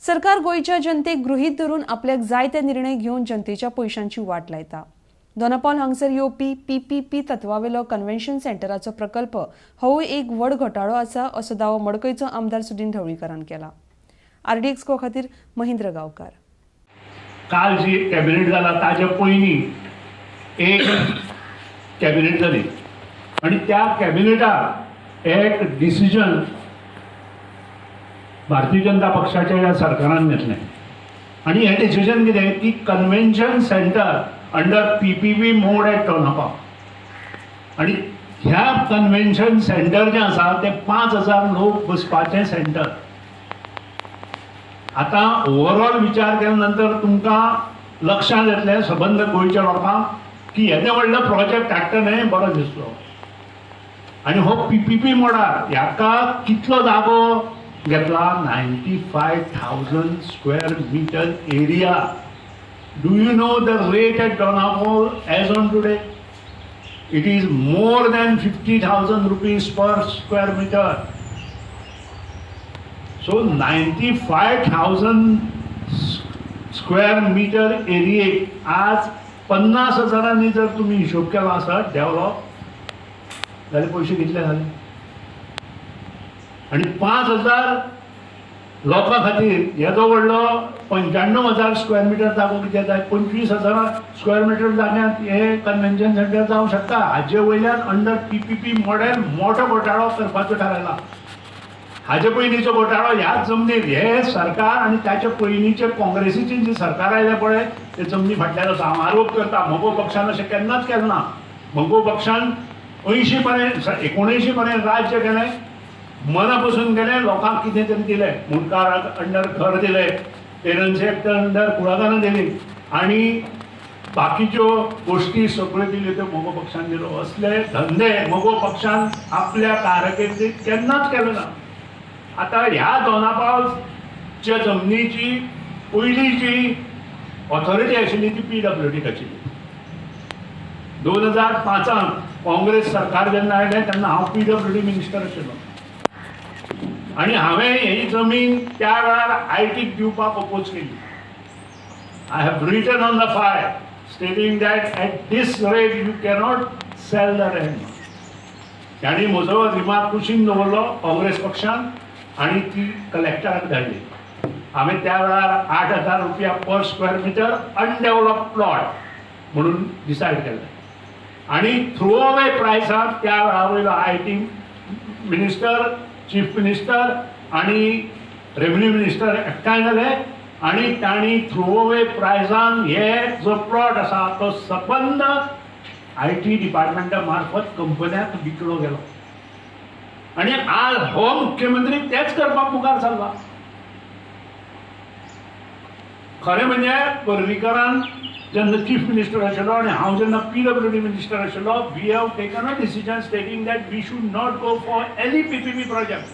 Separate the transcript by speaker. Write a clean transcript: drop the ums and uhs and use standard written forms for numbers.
Speaker 1: सरकार गोयच्या जनतेक गृहीत धरून आपल्याक जाय ते निर्णय घेवन जनतेच्या पैशांची वाट लायता। दोनापावल हांगसर येवपी पीपीपी तत्वावेलो कन्व्हेन्शन सेंटराचो प्रकल्प होवूय एक व्हड घोटाळो आसा असो दावो मडकयचो आमदार सुदीन ढवळीकरान केला। आरडीएक्स गो खातीर महेंद्र गांवकार।
Speaker 2: काल जी कॅबिनेट जाला ताजे पयलीं एक कॅबिनेट जाली आणि त्या कॅबिनेटाक एक डिसिजन भारतीय जनता पक्षाच्या या सरकारान घेतलें आणि हे डिसिजन कितें की convention centre under PPP mode at Dona Paula आणि ह्या कन्व्हेन्शन सेंटर जें आसा तें 5000 लोक बसपाचें सेंटर। आता ओवरऑल विचार केल्या नंतर तुमकां लक्षांत येतलें सबंद गोंयच्या लोकांक की येदे व्हडलो प्रोजेक्ट हाडटले हें बरो दिसलो। आणि हो पीपीपी मोडार ह्याका कितलो जागो घेतला 95,000 square metre area. Do you know the rate at Dona Paula as on today? It is more than 50,000 rupees per square metre. So 95,000 square metre एरियेक आज 50,000 जर तुम्ही हिशोब केला आसत डेव्हलप जाल्यार पयशे कितले जाले? आणि 5,000 लोकां खातीर येदो व्हडलो 95,000 स्क्वेअर मीटर जागो कितें जाय? 25,000 स्क्वेअर मीटर जाग्यात हे कन्व्हेन्शन सेंटर जावंक शकता। हाजे वयल्यान अंडर पीपीपी मॉडेल मोठो घोटाळो करपाचो थारायला। हाजे पयलींचो घोटाळो ह्याच जमनीर हे सरकार आणि त्याचे पयलींचे काँग्रेसीचे जी सरकार आयले पळय ते जमनी फाटल्यान आसा। हांव आरोप करता मगो पक्षान अशें केन्नाच केलें ना। मगो पक्षान 80 पर्यंत 79 पर्यंत राज्य केलें, मना पसून गेले, लोकांक कितें तरी दिलें, मुणकाराक अंडर घर दिलें, टेनन्सी अंडर कुळागरां दिली आणि बाकीच्यो गोष्टी सगळ्यो दिल्यो त्यो मगो पक्षान दिलो। असले धंदे मगो पक्षान आपल्या कारकिर्दीत केन्नाच केले ना। आता ह्या दोनापावलच्या जमनीची पयलींची ऑथॉरिटी आशिल्ली ती पीडब्ल्यूडी आशिल्ली। 2005 काँग्रेस सरकार जेन्ना आयलें तेन्ना हांव पीडब्ल्यूडी मिनिस्टर आशिल्लो आणि हांवें ही जमीन त्या वेळार आयटीक दिवपाक प्रपोज केली। I have written on the file stating that at this rate you cannot sell the land. तांणी म्हजो रिमार्क कुशीन दवरलो काँग्रेस पक्षान आणि ती कलेक्टराक धाडली। हांवें त्या वेळार 8,000 रुपया पर स्क्वेअर मीटर अनडेव्हलप प्लॉट म्हणून डिसायड केलें आणि थ्रू अवे प्रायसाक त्या वेळा वयलो आयटी मिनिस्टर, चीफ मिनिस्टर आणि रेव्हेन्यू मिनिस्टर एकठांय जाले आणि तांणी थ्रू अवे प्रायसान हे जो प्लॉट आसा तो सबंद आयटी डिपार्टमेंटा मार्फत कंपन्याक विकलो गेलो आणि आज हो मुख्यमंत्री तेच करपाक मुखार सरला। खरें म्हणजे पर्रीकरान जेन्ना चीफ मिनिस्टर आशिल्लो आणि हांव जेन्ना पीडब्ल्यूडी मिनिस्टर आशिल्लो we have taken a decision stating that we should not go for any PPP project.